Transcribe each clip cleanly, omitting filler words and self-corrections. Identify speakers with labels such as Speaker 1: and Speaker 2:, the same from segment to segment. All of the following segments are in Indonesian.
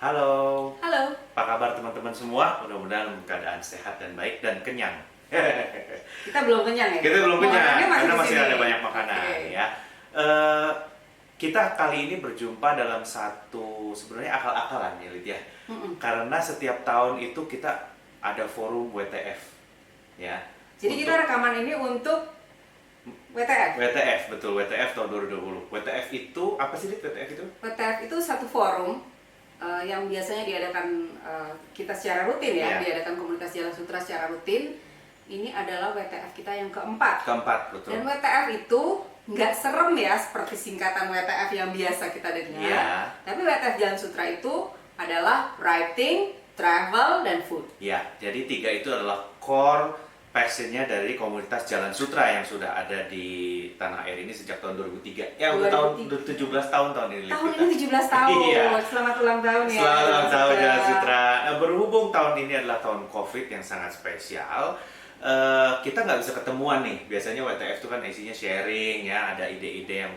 Speaker 1: Halo,
Speaker 2: Halo.
Speaker 1: apa kabar teman-teman semua? Mudah-mudahan keadaan sehat dan baik dan kenyang.
Speaker 2: Kita belum kenyang ya?
Speaker 1: Kita belum kenyang,
Speaker 2: Makanannya
Speaker 1: karena
Speaker 2: di
Speaker 1: masih
Speaker 2: sini.
Speaker 1: ada banyak makanan
Speaker 2: Oke.
Speaker 1: ya. Eh, kita kali ini berjumpa dalam satu sebenarnya akal-akalan ya, Lid ya.
Speaker 2: Mm-mm.
Speaker 1: Karena setiap tahun itu kita ada forum WTF ya.
Speaker 2: Jadi kita rekaman ini untuk WTF.
Speaker 1: WTF, betul, WTF tahun 2020. WTF itu apa sih, Lid, WTF itu?
Speaker 2: WTF itu satu forum yang biasanya diadakan kita secara rutin ya,
Speaker 1: Iya.
Speaker 2: diadakan komunitas Jalan Sutra secara rutin. Ini adalah WTF kita yang keempat.
Speaker 1: Keempat, betul.
Speaker 2: Dan WTF itu nggak serem ya seperti singkatan WTF yang biasa kita dengar.
Speaker 1: Iya.
Speaker 2: Tapi WTF Jalan Sutra itu adalah writing, travel, dan food.
Speaker 1: Ya, jadi tiga itu adalah core passionnya dari komunitas Jalan Sutra yang sudah ada di tanah air ini sejak tahun 2003. Ya, udah tahun 17 tahun ini.
Speaker 2: Tahun
Speaker 1: kita.
Speaker 2: ini 17 tahun.
Speaker 1: Iya.
Speaker 2: Selamat ulang tahun ya.
Speaker 1: Selamat ulang tahun
Speaker 2: Sutra.
Speaker 1: Jalan Sutra. Nah, berhubung tahun ini adalah tahun COVID yang sangat spesial, kita nggak bisa ketemuan nih. Biasanya WTF itu kan isinya sharing ya, ada ide-ide yang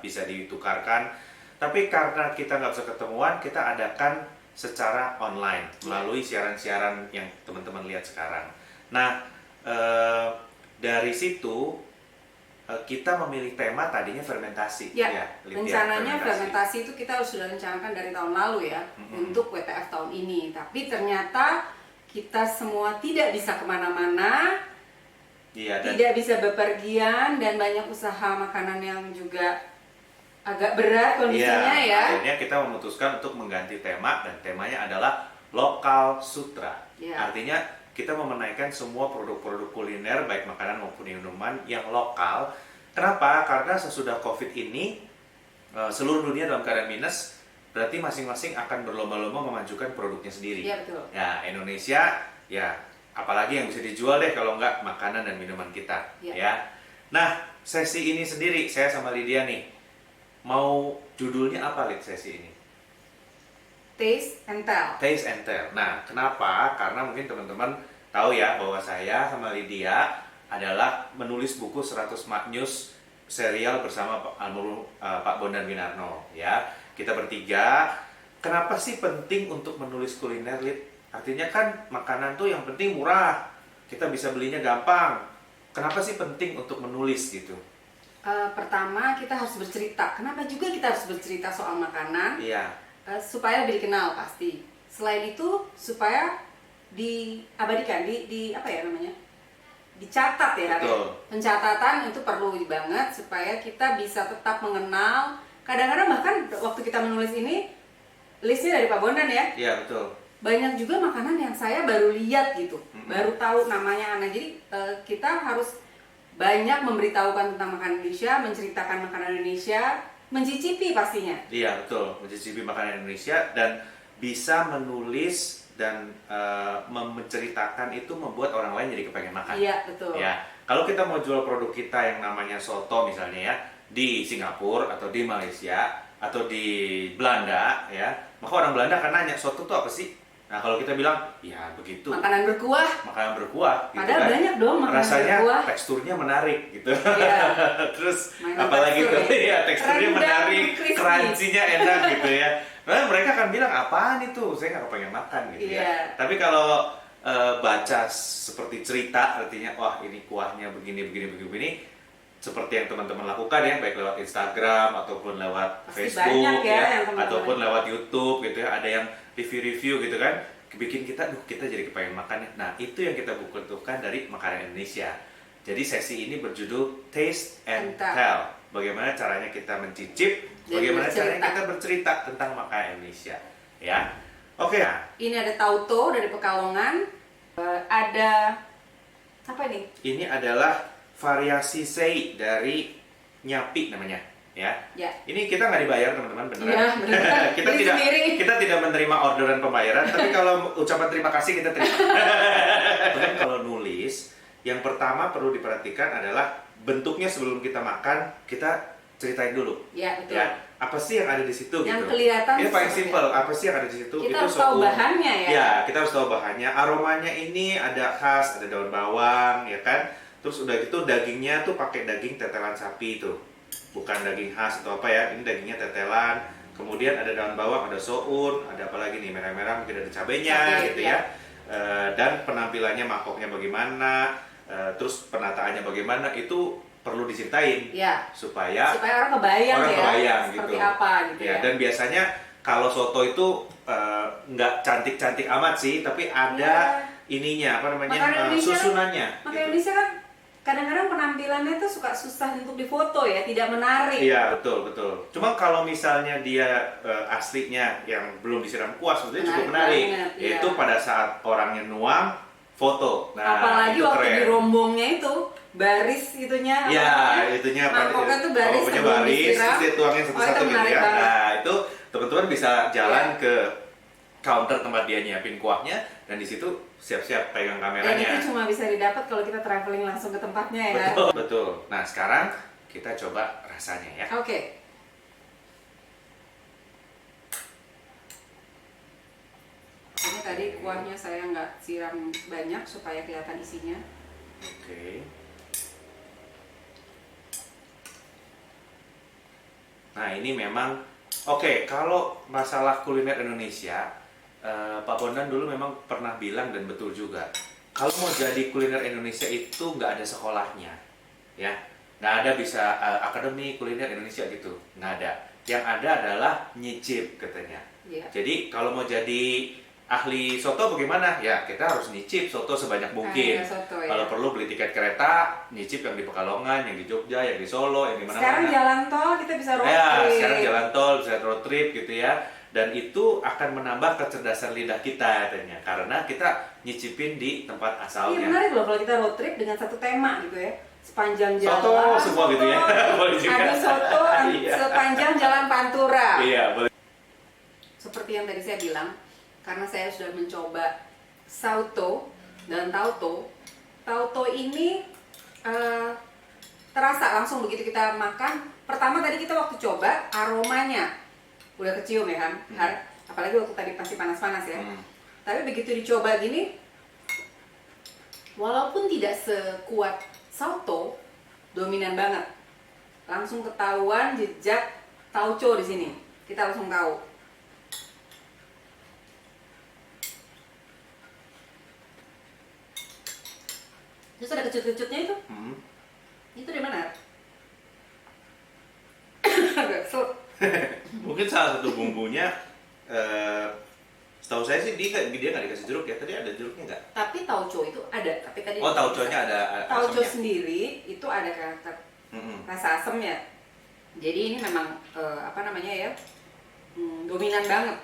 Speaker 1: bisa ditukarkan. Tapi karena kita nggak bisa ketemuan, kita adakan secara online melalui siaran-siaran yang teman-teman lihat sekarang. Nah, dari situ kita memilih tema tadinya fermentasi.
Speaker 2: Ya,
Speaker 1: Lydia,
Speaker 2: rencananya fermentasi itu kita sudah rencanakan dari tahun lalu ya, untuk WTF tahun ini. Tapi ternyata kita semua tidak bisa kemana-mana,
Speaker 1: Iya, dan
Speaker 2: tidak bisa bepergian, dan banyak usaha makanan yang juga agak berat kondisinya
Speaker 1: iya,
Speaker 2: ya.
Speaker 1: akhirnya kita memutuskan untuk mengganti tema, dan temanya adalah Lokal Sutra.
Speaker 2: Ya.
Speaker 1: Artinya kita mau menaikkan semua produk-produk kuliner baik makanan maupun minuman yang lokal. Kenapa? Karena sesudah COVID ini seluruh dunia dalam keadaan minus, berarti masing-masing akan berlomba-lomba memajukan produknya sendiri.
Speaker 2: Iya, betul.
Speaker 1: Ya, Indonesia ya apalagi yang bisa dijual deh kalau nggak makanan dan minuman kita.
Speaker 2: Ya.
Speaker 1: Ya. Nah, sesi ini sendiri saya sama Lydia nih mau judulnya apa, Lid, sesi ini?
Speaker 2: Taste and tell.
Speaker 1: Taste and Tell. Nah, kenapa? Karena mungkin teman-teman tahu ya bahwa saya sama Lydia adalah menulis buku 100 Maknyus serial bersama Pak Bondan Winarno ya. Kita bertiga. Kenapa sih penting untuk menulis kuliner, Lid? Artinya kan makanan tuh yang penting murah. Kita bisa belinya gampang. Kenapa sih penting untuk menulis gitu?
Speaker 2: Pertama kita harus bercerita. Kenapa juga kita harus bercerita soal makanan?
Speaker 1: Iya.
Speaker 2: Supaya lebih dikenal pasti. Selain itu supaya diabadikan, di apa ya namanya? Dicatat ya.
Speaker 1: Betul.
Speaker 2: Pencatatan itu perlu banget supaya kita bisa tetap mengenal. Kadang-kadang bahkan waktu kita menulis ini listnya dari Pak Bondan ya.
Speaker 1: Iya, betul.
Speaker 2: Banyak juga makanan yang saya baru lihat gitu, baru tahu namanya. Nah, jadi kita harus banyak memberitahukan tentang makanan Indonesia, menceritakan makanan Indonesia, mencicipi pastinya.
Speaker 1: Iya, betul. Mencicipi makanan Indonesia dan bisa menulis dan menceritakan itu membuat orang lain jadi kepengen makan.
Speaker 2: Iya, betul.
Speaker 1: Ya, kalau kita mau jual produk kita yang namanya soto misalnya ya di Singapura atau di Malaysia atau di Belanda ya, maka orang Belanda akan nanya soto itu apa sih? Nah, kalau kita bilang ya begitu.
Speaker 2: Makanan berkuah.
Speaker 1: Makanan berkuah. Gitu
Speaker 2: Padahal
Speaker 1: kan.
Speaker 2: banyak dong makanan
Speaker 1: rasanya
Speaker 2: berkuah.
Speaker 1: teksturnya menarik gitu.
Speaker 2: Iya.
Speaker 1: Terus
Speaker 2: Mainan
Speaker 1: apalagi
Speaker 2: tekstur
Speaker 1: tuh ya teksturnya
Speaker 2: Rendang,
Speaker 1: menarik,
Speaker 2: crispy.
Speaker 1: crunchy-nya enak gitu ya. Nah, mereka akan bilang apaan itu? Saya nggak kepengen makan gitu
Speaker 2: Iya.
Speaker 1: ya. Tapi kalau baca seperti cerita artinya wah ini kuahnya begini seperti yang teman-teman lakukan ya baik lewat Instagram ataupun lewat
Speaker 2: Pasti
Speaker 1: Facebook
Speaker 2: banyak ya yang teman-teman.
Speaker 1: ataupun lewat YouTube gitu ya. Ada yang review gitu kan bikin kita jadi kepengen makan ya. Nah, itu yang kita butuhkan dari makanan Indonesia. Jadi sesi ini berjudul Taste and Tell. Bagaimana caranya kita mencicip,
Speaker 2: Dan
Speaker 1: bagaimana
Speaker 2: bercerita.
Speaker 1: caranya kita bercerita tentang makanan Indonesia. Ya. Oke.
Speaker 2: Ini ada tauto dari Pekalongan. Ada apa ini?
Speaker 1: Ini adalah variasi sei dari Nyapi namanya, ya.
Speaker 2: Ya.
Speaker 1: Ini kita nggak dibayar teman-teman beneran.
Speaker 2: Iya, beneran.
Speaker 1: kita
Speaker 2: Beli
Speaker 1: tidak
Speaker 2: sendiri.
Speaker 1: kita tidak menerima orderan pembayaran, tapi kalau ucapan terima kasih kita terima. Dan kalau nulis, yang pertama perlu diperhatikan adalah bentuknya sebelum kita makan, kita ceritain dulu.
Speaker 2: Ya, betul.
Speaker 1: Ya, apa sih yang ada di situ
Speaker 2: Yang
Speaker 1: gitu.
Speaker 2: kelihatan
Speaker 1: Ini paling
Speaker 2: seperti
Speaker 1: simpel, apa sih yang ada di situ?
Speaker 2: Kita
Speaker 1: Itu
Speaker 2: harus tahu
Speaker 1: sorghum.
Speaker 2: bahannya ya.
Speaker 1: Ya, kita harus tahu bahannya. Aromanya ini ada khas, ada daun bawang, ya kan? Terus udah gitu dagingnya tuh pakai daging tetelan sapi itu. Bukan daging khas atau apa ya, ini dagingnya tetelan. kemudian ada daun bawang, ada soun, ada apa lagi nih, merah-merah, mungkin ada cabenya
Speaker 2: Cabai,
Speaker 1: gitu
Speaker 2: ya.
Speaker 1: ya. Dan penampilannya, mangkoknya bagaimana, terus penataannya bagaimana, itu perlu dicintain
Speaker 2: Ya.
Speaker 1: supaya
Speaker 2: Supaya orang kebayang
Speaker 1: orang
Speaker 2: ya
Speaker 1: kebayang
Speaker 2: seperti
Speaker 1: gitu.
Speaker 2: apa gitu
Speaker 1: Ya,
Speaker 2: ya.
Speaker 1: dan biasanya kalau soto itu nggak cantik-cantik amat sih, tapi ada ininya apa namanya,
Speaker 2: Makanan Indonesia
Speaker 1: susunannya.
Speaker 2: Makanan
Speaker 1: Gitu.
Speaker 2: Indonesia kan kadang-kadang penampilannya tuh suka susah untuk difoto ya, tidak menarik.
Speaker 1: Iya, betul betul. Cuma kalau misalnya dia aslinya yang belum disiram kuah, sebetulnya cukup menarik.
Speaker 2: Banget,
Speaker 1: Yaitu
Speaker 2: iya.
Speaker 1: pada saat orangnya nuang foto. Nah,
Speaker 2: Apalagi
Speaker 1: itu
Speaker 2: waktu
Speaker 1: keren.
Speaker 2: di rombongnya itu baris itunya.
Speaker 1: Iya,
Speaker 2: namanya,
Speaker 1: itunya
Speaker 2: mangkoknya tuh baris
Speaker 1: pokoknya
Speaker 2: sebelum
Speaker 1: baris,
Speaker 2: disiram.
Speaker 1: terus dia tuangin
Speaker 2: Oh,
Speaker 1: satu-satu
Speaker 2: itu
Speaker 1: gitu
Speaker 2: menarik
Speaker 1: ya.
Speaker 2: banget.
Speaker 1: Nah, itu teman-teman bisa jalan
Speaker 2: Iya.
Speaker 1: ke counter tempat dia nyiapin kuahnya, dan di situ siap-siap pegang
Speaker 2: Dan
Speaker 1: kameranya.
Speaker 2: itu cuma bisa didapat kalau kita traveling langsung ke tempatnya ya.
Speaker 1: Betul, betul. Nah, sekarang kita coba rasanya ya.
Speaker 2: Oke. Ini tadi kuahnya saya nggak siram banyak supaya kelihatan isinya.
Speaker 1: Oke. Nah, ini memang oke. Kalau masalah kuliner Indonesia, Pak Bondan dulu memang pernah bilang, dan betul juga. Kalau mau jadi kuliner Indonesia itu nggak ada sekolahnya, ya. Nggak ada bisa akademi kuliner Indonesia gitu, nggak ada. Yang ada adalah nyicip katanya.
Speaker 2: Iya.
Speaker 1: Jadi kalau mau jadi ahli soto bagaimana? Ya kita harus nyicip soto sebanyak mungkin.
Speaker 2: Soto, ya.
Speaker 1: Kalau perlu beli tiket kereta, nyicip yang di Pekalongan, yang di Jogja, yang di Solo, yang di mana-mana.
Speaker 2: Sekarang jalan tol kita bisa road
Speaker 1: Ya,
Speaker 2: trip.
Speaker 1: sekarang jalan tol, bisa road trip gitu ya. Dan itu akan menambah kecerdasan lidah kita katanya. Karena kita nyicipin di tempat
Speaker 2: Iya
Speaker 1: asalnya.
Speaker 2: menarik loh kalau kita road trip dengan satu tema gitu ya. Sepanjang jalan.
Speaker 1: Soto semua gitu ya. Boleh juga.
Speaker 2: Ada soto
Speaker 1: Iya.
Speaker 2: sepanjang jalan Pantura.
Speaker 1: Iya, boleh.
Speaker 2: Seperti yang tadi saya bilang, karena saya sudah mencoba sauto dan tauto. Tauto ini terasa langsung begitu kita makan. Pertama tadi kita waktu coba aromanya udah kecium ya kan, apalagi waktu tadi pasti panas-panas ya. Tapi begitu dicoba gini, walaupun tidak sekuat sauto, dominan banget. Langsung ketahuan jejak tauco di sini. Kita langsung tahu. Terus ada kecut-kecutnya itu. Itu dari mana? Agak slep.
Speaker 1: Mungkin salah satu bumbunya, setahu saya sih dia nggak dikasih jeruk ya. Tadi ada jeruknya nggak?
Speaker 2: Tapi tauco itu ada. Tapi tadi
Speaker 1: Oh, tauconya ada
Speaker 2: tauco
Speaker 1: asamnya.
Speaker 2: sendiri itu ada karakter rasa asamnya. Jadi ini memang apa namanya ya, dominan banget.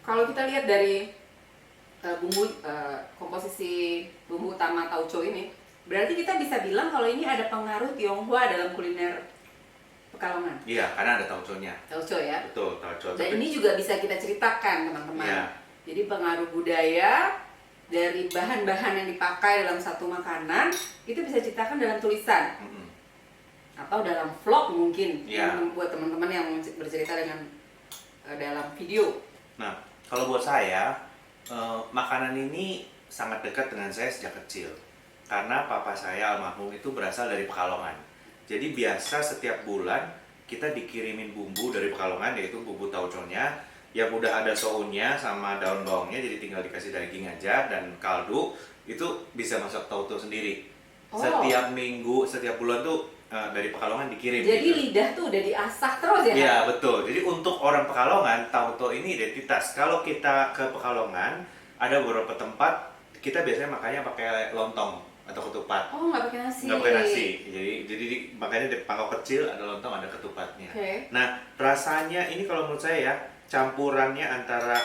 Speaker 2: Kalau kita lihat dari bumbu komposisi bumbu utama tauco ini, berarti kita bisa bilang kalau ini ada pengaruh Tionghoa dalam kuliner Pekalongan.
Speaker 1: Iya, karena ada tauconya.
Speaker 2: Tauco ya.
Speaker 1: Betul, tauco.
Speaker 2: Dan ini juga bisa kita ceritakan teman-teman.
Speaker 1: Iya.
Speaker 2: Jadi pengaruh budaya dari bahan-bahan yang dipakai dalam satu makanan itu bisa diceritakan dalam tulisan atau dalam vlog mungkin.
Speaker 1: Iya.
Speaker 2: Buat teman-teman yang bercerita dengan dalam video.
Speaker 1: Nah, kalau buat saya, makanan ini sangat dekat dengan saya sejak kecil. Karena papa saya almarhum itu berasal dari Pekalongan. Jadi biasa setiap bulan kita dikirimin bumbu dari Pekalongan, yaitu bumbu tauconya, yang udah ada sounnya sama daun bawangnya, jadi tinggal dikasih daging aja dan kaldu, itu bisa masak tauco sendiri.
Speaker 2: Oh.
Speaker 1: Setiap minggu, setiap bulan tuh dari Pekalongan dikirim.
Speaker 2: Jadi
Speaker 1: gitu.
Speaker 2: lidah tuh udah diasah terus ya?
Speaker 1: Iya, betul. Jadi untuk orang Pekalongan, tauco ini identitas. Kalau kita ke Pekalongan, ada beberapa tempat kita biasanya makannya pakai lontong atau ketupat.
Speaker 2: Oh, nggak pakai nasi.
Speaker 1: Nggak pakai nasi. Jadi makanya di pangkal kecil ada lontong, ada ketupatnya.
Speaker 2: Oke.
Speaker 1: Nah, rasanya ini kalau menurut saya ya, campurannya antara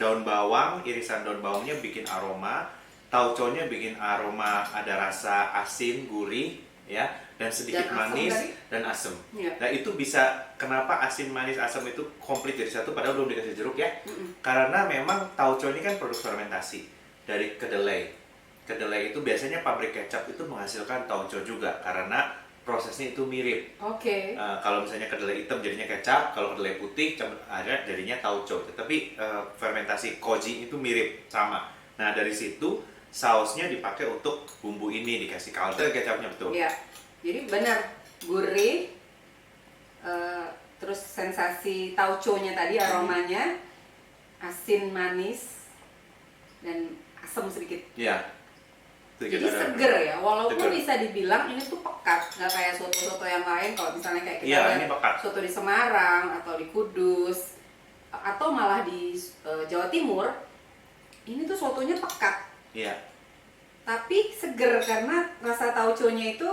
Speaker 1: daun bawang, irisan daun bawangnya bikin aroma, tauconya bikin aroma, ada rasa asin, gurih, ya, dan sedikit
Speaker 2: Dan asam
Speaker 1: manis
Speaker 2: tadi?
Speaker 1: dan asam.
Speaker 2: Iya.
Speaker 1: Nah, itu bisa, kenapa asin, manis, asam itu komplit jadi satu padahal belum dikasih jeruk ya? Karena memang tauco ini kan produk fermentasi dari kedelai. Kedelai itu biasanya pabrik kecap itu menghasilkan tauco juga karena prosesnya itu mirip.
Speaker 2: Oke.
Speaker 1: Kalau misalnya kedelai hitam jadinya kecap, kalau kedelai putih ada jadinya tauco. Tetapi fermentasi koji itu mirip sama. Nah, dari situ sausnya dipakai untuk bumbu ini, dikasih kaldu kecapnya, betul.
Speaker 2: Iya. Jadi benar gurih, terus sensasi tauco-nya tadi, aromanya asin manis dan asam sedikit.
Speaker 1: Iya.
Speaker 2: Jadi seger ya, walaupun
Speaker 1: seger.
Speaker 2: bisa dibilang ini tuh pekat, nggak kayak soto-soto yang lain. Kalau misalnya kayak kita
Speaker 1: Iya,
Speaker 2: lihat
Speaker 1: ini pekat.
Speaker 2: soto di Semarang atau di Kudus atau malah di Jawa Timur, ini tuh sotonya pekat,
Speaker 1: Iya.
Speaker 2: tapi seger karena rasa tauconya itu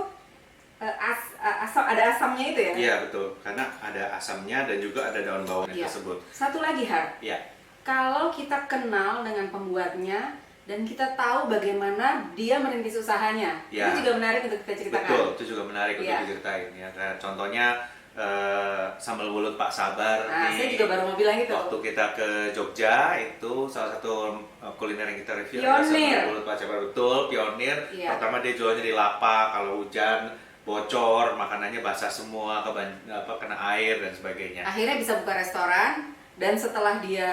Speaker 2: asam, ada asamnya itu ya.
Speaker 1: Iya, betul. Karena ada asamnya dan juga ada daun bawang
Speaker 2: Iya.
Speaker 1: tersebut.
Speaker 2: Satu lagi Har,
Speaker 1: Iya.
Speaker 2: kalau kita kenal dengan pembuatnya dan kita tahu bagaimana dia merintis usahanya,
Speaker 1: Ya.
Speaker 2: itu juga menarik untuk kita ceritakan.
Speaker 1: Betul, itu juga menarik
Speaker 2: Iya.
Speaker 1: untuk diceritain ya. Kayak contohnya sambal bulut Pak Sabar
Speaker 2: Nah,
Speaker 1: nih.
Speaker 2: saya juga baru mau bilang gitu.
Speaker 1: Waktu kita ke Jogja itu salah satu kuliner yang kita review adalah
Speaker 2: Pionir.
Speaker 1: sambal bulut Pak Sabar, betul, pionir.
Speaker 2: Iya.
Speaker 1: Pertama dia jualnya di lapak, kalau hujan bocor, makanannya basah semua, kena air dan sebagainya.
Speaker 2: Akhirnya bisa buka restoran, dan setelah dia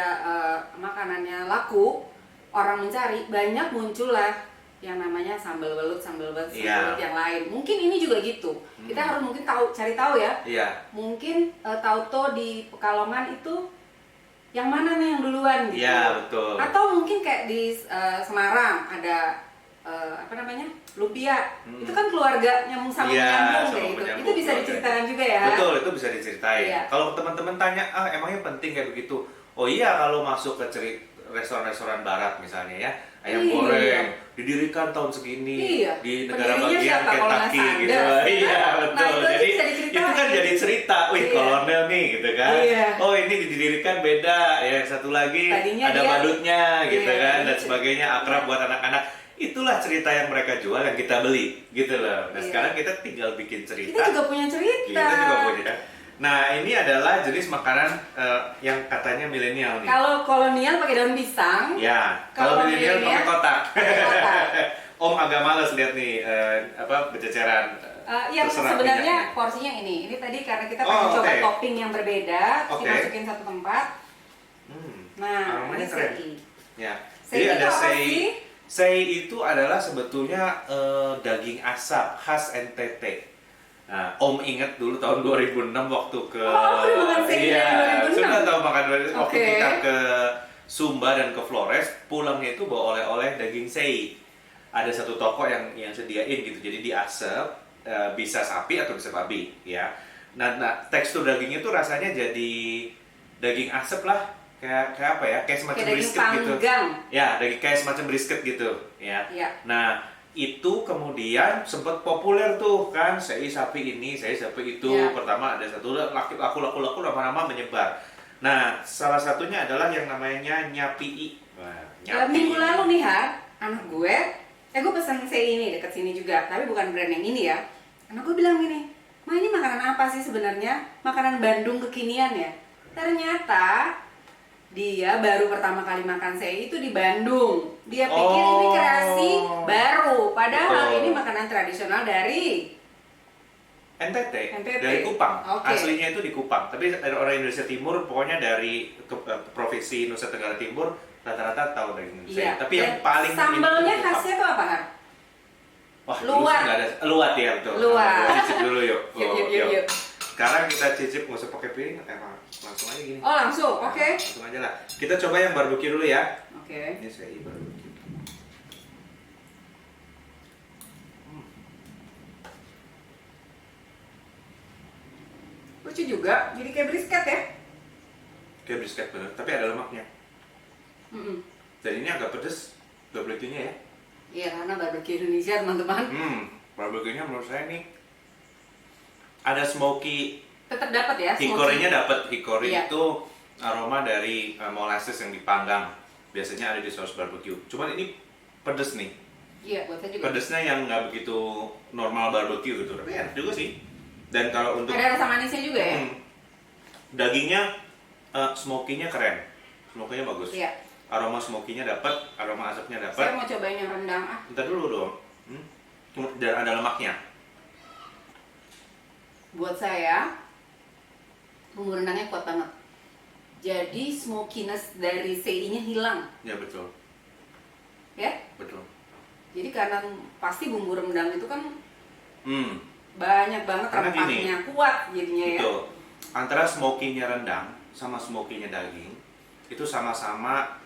Speaker 2: makanannya laku, orang mencari, banyak muncullah yang namanya sambal belut
Speaker 1: Iya.
Speaker 2: yang lain. Mungkin ini juga gitu. Kita harus mungkin cari tahu ya.
Speaker 1: Iya.
Speaker 2: Mungkin tauco di Pekalongan itu yang mana nih yang duluan gitu.
Speaker 1: Iya, betul.
Speaker 2: Atau mungkin kayak di Semarang ada apa namanya? Lumpia. Itu kan keluarga nyambung sama
Speaker 1: Iya,
Speaker 2: nyambung
Speaker 1: sama
Speaker 2: kayak gitu.
Speaker 1: penyambung
Speaker 2: Itu bisa
Speaker 1: keluarga.
Speaker 2: diceritakan juga ya.
Speaker 1: Betul, itu bisa diceritain.
Speaker 2: Iya.
Speaker 1: Kalau teman-teman tanya, emangnya penting kayak begitu? Oh iya, kalau masuk ke restoran-restoran barat misalnya ya, ayam
Speaker 2: Iya.
Speaker 1: goreng didirikan tahun segini
Speaker 2: Iya.
Speaker 1: di negara
Speaker 2: Pendirinya
Speaker 1: bagian
Speaker 2: siapa? Kalau nggak
Speaker 1: Kentucky gitu.
Speaker 2: Sanders,
Speaker 1: Iya,
Speaker 2: kan?
Speaker 1: betul.
Speaker 2: Nah, itu
Speaker 1: Jadi
Speaker 2: bisa diceritain.
Speaker 1: itu kan jadi cerita, wih
Speaker 2: Iya.
Speaker 1: kolonel nih gitu kan.
Speaker 2: Iya.
Speaker 1: Oh, ini didirikan beda, ya satu lagi
Speaker 2: Tadinya
Speaker 1: ada
Speaker 2: dia-
Speaker 1: badutnya gitu
Speaker 2: Iya,
Speaker 1: kan dan
Speaker 2: gitu.
Speaker 1: sebagainya, akrab buat anak-anak. Itulah cerita yang mereka jual yang kita beli gitu loh. Nah,
Speaker 2: Iya.
Speaker 1: sekarang kita tinggal bikin cerita.
Speaker 2: Kita juga punya cerita.
Speaker 1: Kita juga punya. Nah, ini adalah jenis makanan yang katanya milenial nih.
Speaker 2: Kalau kolonial pakai daun pisang.
Speaker 1: Ya,
Speaker 2: Kalau
Speaker 1: kalau milenial pakai kotak.
Speaker 2: pakai kotak.
Speaker 1: Om agak males lihat nih berceceran.
Speaker 2: Yang
Speaker 1: terserah
Speaker 2: sebenarnya
Speaker 1: minyaknya.
Speaker 2: porsinya ini tadi karena kita
Speaker 1: Oh,
Speaker 2: pengen coba
Speaker 1: oke.
Speaker 2: topping yang berbeda, terus
Speaker 1: Oke.
Speaker 2: dimasukin satu tempat. Nah,
Speaker 1: aromanya
Speaker 2: ini
Speaker 1: keren.
Speaker 2: sei.
Speaker 1: Ya.
Speaker 2: Sei
Speaker 1: Jadi
Speaker 2: itu
Speaker 1: ada
Speaker 2: apa
Speaker 1: sei.
Speaker 2: sih?
Speaker 1: Sei itu adalah sebetulnya daging asap khas NTT. Nah, Om ingat dulu tahun 2006 waktu ke
Speaker 2: Oh, udah makan sei dari 2006?
Speaker 1: sudah tahu makan waktu
Speaker 2: Oke.
Speaker 1: kita ke Sumba dan ke Flores, pulangnya itu bawa oleh-oleh daging sei. Ada satu toko yang sediain gitu. Jadi diasap, bisa sapi atau bisa babi, ya. Nah, tekstur dagingnya tuh rasanya jadi daging asap lah. Kayak apa ya? Kayak semacam
Speaker 2: Kayak daging
Speaker 1: brisket gitu.
Speaker 2: panggang.
Speaker 1: Ya, kayak semacam brisket gitu, ya.
Speaker 2: Iya.
Speaker 1: Nah, itu kemudian sempat populer tuh kan, sei sapi ini, sei sapi itu.
Speaker 2: Ya.
Speaker 1: Pertama ada satu laku lama-lama menyebar. Nah, salah satunya adalah yang namanya nyapii. Nah,
Speaker 2: Minggu lalu nih Har, anak gue pesen sei ini dekat sini juga, tapi bukan brand yang ini ya. Anak gue bilang gini, "Ma, ini makanan apa sih sebenarnya? Makanan Bandung kekinian ya?" Ternyata dia baru pertama kali makan sei itu di Bandung. Dia pikir ini kreasi baru, padahal
Speaker 1: Betul.
Speaker 2: ini makanan tradisional dari
Speaker 1: NTT,
Speaker 2: NTT.
Speaker 1: dari Kupang.
Speaker 2: Oke.
Speaker 1: Aslinya itu di Kupang, tapi orang Indonesia Timur pokoknya dari provinsi Nusa Tenggara Timur rata-rata tahu daging sei.
Speaker 2: Iya.
Speaker 1: Tapi yang
Speaker 2: Dan
Speaker 1: paling
Speaker 2: sambalnya
Speaker 1: ini Kupang.
Speaker 2: khasnya tuh apa Har?
Speaker 1: Wah,
Speaker 2: Luwat.
Speaker 1: dulu nggak ada luwat ya, betul.
Speaker 2: Luwat.
Speaker 1: Kita cicip dulu yuk.
Speaker 2: Yuk.
Speaker 1: Sekarang kita cicip, nggak usah pakai piring, langsung aja gini.
Speaker 2: Oh langsung, oke.
Speaker 1: Langsung aja lah. Kita coba yang barbecue dulu ya.
Speaker 2: Oke.
Speaker 1: Ini sei barbecue.
Speaker 2: Lucu juga, jadi kayak brisket ya.
Speaker 1: Kayak brisket bener, tapi ada lemaknya.
Speaker 2: Mm-mm.
Speaker 1: Dan ini agak pedes barbecue-nya ya.
Speaker 2: Iya, karena barbecue Indonesia teman-teman
Speaker 1: Barbecue-nya menurut saya nih ada smoky.
Speaker 2: tetap dapat ya.
Speaker 1: Hikorinya dapat. Hikori
Speaker 2: Iya.
Speaker 1: itu aroma dari molasses yang dipanggang. Biasanya ada di saus barbecue. Cuman ini pedes nih.
Speaker 2: Iya, buat saya juga.
Speaker 1: Pedesnya yang nggak begitu normal barbecue gitu. Tapi enak juga sih. Dan kalau untuk
Speaker 2: Ada rasa manisnya juga ya.
Speaker 1: dagingnya smoky-nya keren. Smoky-nya bagus.
Speaker 2: Iya.
Speaker 1: Aroma smoky-nya dapat, aroma asapnya
Speaker 2: Saya
Speaker 1: dapat.
Speaker 2: mau cobain yang rendang ah.
Speaker 1: Bentar dulu dong. Dan ada lemaknya.
Speaker 2: Buat saya bumbu rendangnya kuat banget. Jadi smokiness dari sei-nya hilang,
Speaker 1: Ya betul.
Speaker 2: ya.
Speaker 1: Betul.
Speaker 2: Jadi karena pasti bumbu rendang itu kan
Speaker 1: Hmm,
Speaker 2: banyak banget
Speaker 1: Karena gini,
Speaker 2: rempahnya, kuat jadinya ya.
Speaker 1: betul. Antara smoky-nya rendang sama smoky-nya daging itu sama-sama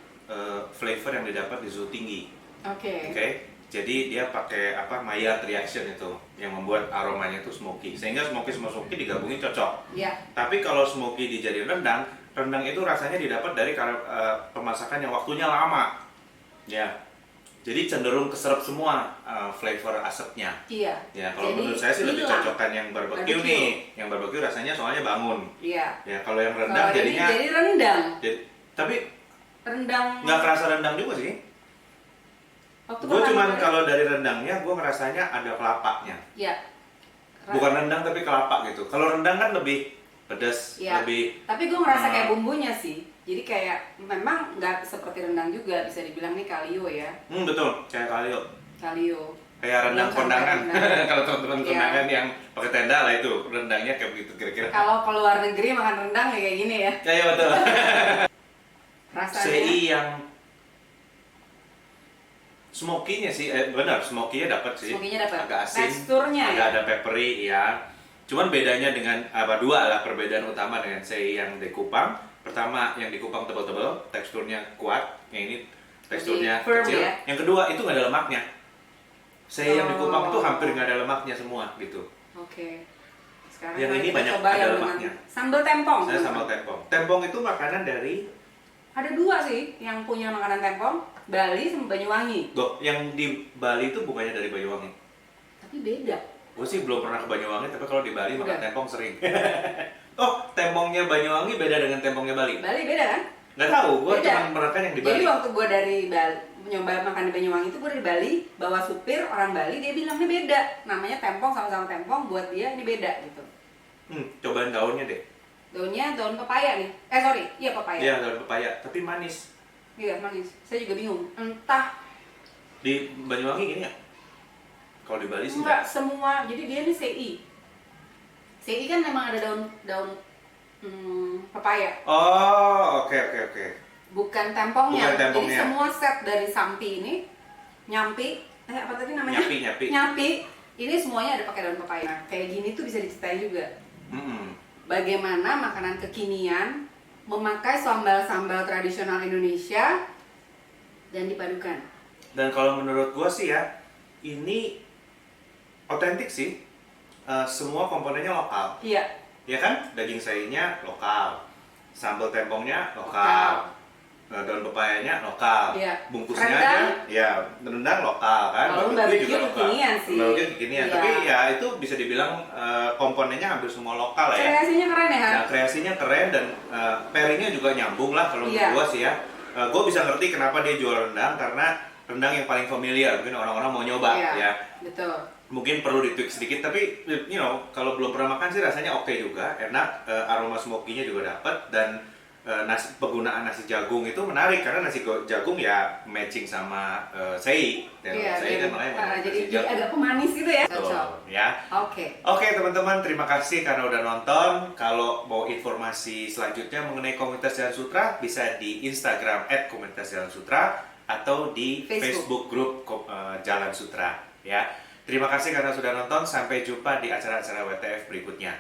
Speaker 1: flavor yang didapat di suhu tinggi.
Speaker 2: Oke.
Speaker 1: Oke. Jadi dia pakai Maillard reaction itu yang membuat aromanya itu smoky. Sehingga smoky sama smoky digabungin cocok.
Speaker 2: Ya.
Speaker 1: Tapi kalau smoky dijadiin rendang, rendang itu rasanya didapat dari pemasakan yang waktunya lama. Ya. Jadi cenderung keserap semua flavor asapnya.
Speaker 2: Iya.
Speaker 1: Ya, kalau
Speaker 2: Jadi,
Speaker 1: menurut saya sih lebih
Speaker 2: hilang.
Speaker 1: cocokkan yang barbecue
Speaker 2: Barbecue.
Speaker 1: nih. Yang barbecue rasanya soalnya bangun.
Speaker 2: Iya.
Speaker 1: Ya, kalau yang rendang
Speaker 2: Kalau ini
Speaker 1: jadinya
Speaker 2: jadi rendang.
Speaker 1: tapi
Speaker 2: Rendang.
Speaker 1: nggak kerasa rendang juga sih.
Speaker 2: Waktu
Speaker 1: Gue
Speaker 2: pertama
Speaker 1: cuman
Speaker 2: kali-
Speaker 1: kalau dari rendangnya gue ngerasanya ada kelapanya.
Speaker 2: Ya.
Speaker 1: Bukan rendang tapi kelapa gitu. Kalau rendang kan lebih pedas,
Speaker 2: Iya.
Speaker 1: lebih
Speaker 2: Tapi gue ngerasa
Speaker 1: Hmm.
Speaker 2: kayak bumbunya sih. Jadi kayak memang nggak seperti rendang juga, bisa dibilang nih kalio ya.
Speaker 1: betul kayak kalio.
Speaker 2: Kalio.
Speaker 1: Kayak rendang
Speaker 2: Belum sampai
Speaker 1: kondangan.
Speaker 2: rendang.
Speaker 1: Kalau teman-teman
Speaker 2: Iya.
Speaker 1: kondangan yang pakai tenda lah itu rendangnya kayak begitu kira-kira.
Speaker 2: Kalau keluar negeri makan rendang ya kayak gini ya.
Speaker 1: Kayak betul.
Speaker 2: Rasanya.
Speaker 1: CI yang smoky-nya sih, benar, smoky-nya dapat sih.
Speaker 2: Smoky-nya dapat.
Speaker 1: Agak asin,
Speaker 2: Teksturnya
Speaker 1: agak
Speaker 2: ya?
Speaker 1: ada peppery ya. Cuman bedanya dengan dua lah perbedaan utama dengan CI yang di Kupang. Pertama, yang di Kupang tebal-tebal, teksturnya kuat. Yang ini teksturnya
Speaker 2: Lebih firm
Speaker 1: kecil.
Speaker 2: ya?
Speaker 1: Yang kedua, itu nggak ada lemaknya. CI yang di Kupang
Speaker 2: Oh.
Speaker 1: tuh hampir nggak ada lemaknya semua gitu.
Speaker 2: Oke. Sekarang
Speaker 1: Yang ini
Speaker 2: kita
Speaker 1: banyak
Speaker 2: coba
Speaker 1: ada
Speaker 2: yang
Speaker 1: lemaknya.
Speaker 2: dengan sambal tempong.
Speaker 1: Saya sambal tempong. Tempong itu makanan dari
Speaker 2: Ada dua sih yang punya makanan tempong, Bali sama Banyuwangi.
Speaker 1: yang di Bali itu bukannya dari Banyuwangi.
Speaker 2: Tapi beda.
Speaker 1: Gue sih belum pernah ke Banyuwangi, tapi kalau di Bali makan
Speaker 2: Udah.
Speaker 1: tempong sering. Oh, tempongnya Banyuwangi beda dengan tempongnya Bali?
Speaker 2: Bali beda kan?
Speaker 1: Nggak tahu, gue
Speaker 2: Beda.
Speaker 1: cuma makan yang di Bali.
Speaker 2: Jadi waktu gue dari Bali, nyoba makan di Banyuwangi itu gue dari Bali, bawa supir orang Bali, dia bilang ini beda. Namanya tempong sama-sama tempong, buat dia ini beda gitu.
Speaker 1: Cobain daunnya deh.
Speaker 2: Daunnya daun pepaya nih. Iya pepaya.
Speaker 1: Iya, daun pepaya, tapi manis.
Speaker 2: Iya manis. Saya juga bingung. Entah
Speaker 1: Di Banyuwangi gini ya? Kalau di Bali sih
Speaker 2: enggak semua. Jadi dia ini CI. CI kan memang ada daun pepaya.
Speaker 1: Oh, oke.
Speaker 2: Bukan tempongnya.
Speaker 1: Bukan tempongnya.
Speaker 2: Jadi semua set dari sampi ini, nyampi, apa tadi namanya?
Speaker 1: Nyapi.
Speaker 2: Nyampi. Ini semuanya ada pakai daun pepaya. Nah, kayak gini tuh bisa diceritain juga.
Speaker 1: Mm-mm.
Speaker 2: Bagaimana makanan kekinian memakai sambal-sambal tradisional Indonesia dan dipadukan.
Speaker 1: Dan kalau menurut gue sih ya, ini otentik sih. Semua komponennya lokal.
Speaker 2: Iya.
Speaker 1: Ya kan? Daging sainya lokal, sambal tempongnya lokal, daun pepayanya lokal,
Speaker 2: Iya.
Speaker 1: bungkusnya
Speaker 2: Rendang?
Speaker 1: aja, ya rendang lokal kan.
Speaker 2: Kalau barbecue kekinian sih.
Speaker 1: Barbecue kekinian,
Speaker 2: Iya.
Speaker 1: tapi ya itu bisa dibilang komponennya hampir semua lokal lah ya.
Speaker 2: Kreasinya keren ya.
Speaker 1: Nah kreasinya keren dan pairingnya juga nyambung lah kalau
Speaker 2: Iya.
Speaker 1: menurut gua sih ya. Gua bisa ngerti kenapa dia jual rendang karena rendang yang paling familiar, mungkin orang-orang mau nyoba
Speaker 2: Iya,
Speaker 1: ya.
Speaker 2: betul.
Speaker 1: Mungkin perlu ditweak sedikit tapi kalau belum pernah makan sih rasanya oke juga, enak, aroma smoky-nya juga dapat dan penggunaan nasi jagung itu menarik karena nasi jagung ya matching sama sei. Dan sei kan makanya menggunakan
Speaker 2: jadi
Speaker 1: nasi jagung.
Speaker 2: agak pemanis gitu ya.
Speaker 1: Betul,
Speaker 2: Cocok.
Speaker 1: ya.
Speaker 2: Oke.
Speaker 1: Oke teman-teman, terima kasih karena udah nonton. Kalau mau informasi selanjutnya mengenai Komunitas Jalan Sutra bisa di Instagram @komunitasjalansutra atau di Facebook grup Jalan Sutra ya. Terima kasih karena sudah nonton. Sampai jumpa di acara-acara WTF berikutnya.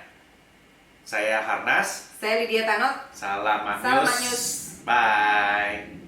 Speaker 1: Saya Harnas.
Speaker 2: Saya Lydia Tanot.
Speaker 1: Salam
Speaker 2: Salam
Speaker 1: Magnus.
Speaker 2: Magnus.
Speaker 1: Bye.